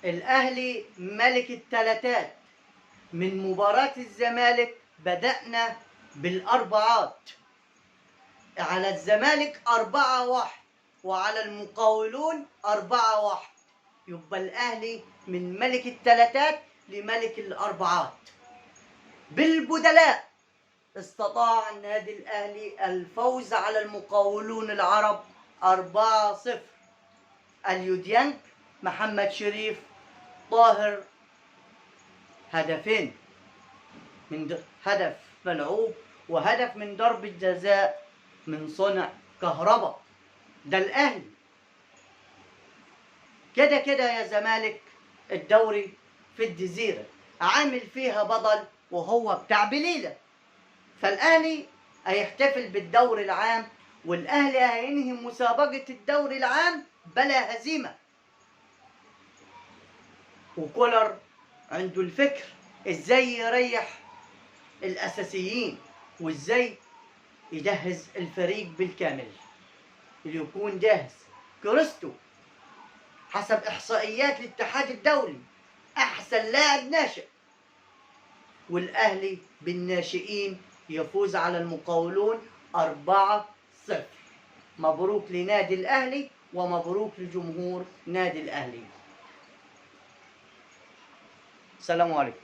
الأهلي ملك التلاتات. من مباراة الزمالك بدأنا بالأربعات، على الزمالك 4-1 وعلى المقاولون 4-1. يبقى الأهلي من ملك التلاتات لملك الأربعات. بالبدلاء استطاع النادي الأهلي الفوز على المقاولون العرب 4-0. اليوديانك، محمد شريف، طاهر، هدفين، من هدف ملعوب وهدف من ضربة جزاء من صنع كهربا. ده الأهلي. كده كده يا زمالك الدوري في الجزيرة عامل فيها بطل وهو بتاع بليلة، فالأهلي هيحتفل بالدوري العام، والأهلي هينهي مسابقة الدوري العام بلا هزيمة. وكولر عنده الفكر ازاي يريح الأساسيين وازاي يجهز الفريق بالكامل اللي يكون جاهز. كريستو حسب إحصائيات الاتحاد الدولي أحسن لاعب ناشئ، والأهلي بالناشئين يفوز على المقاولون 4-0. مبروك لنادي الأهلي ومبروك لجمهور نادي الأهلي. السلام عليكم.